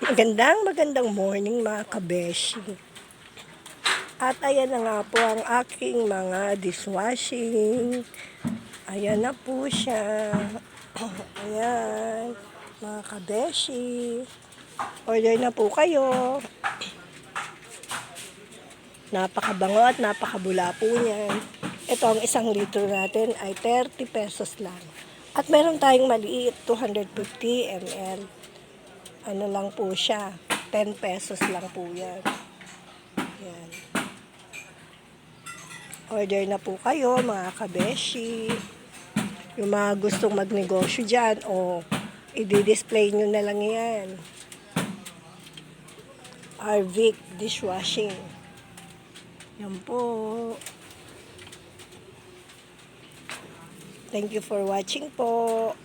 Magandang morning mga kabeshi. At ayan na nga po ang aking mga dishwashing. Ayan na po siya. Ayan, mga kabeshi. Order na po kayo. Napakabango at napakabula po niyan. Ito ang 1 litro natin ay 30 pesos lang. At meron tayong maliit, 250 ml. Ano lang po siya, 10 pesos lang po yan. Yan. Order na po kayo mga kabeshi. Yung mga gustong magnegosyo dyan, o i-display nyo na lang yan. Arvic dishwashing. Yan po. Thank you for watching po.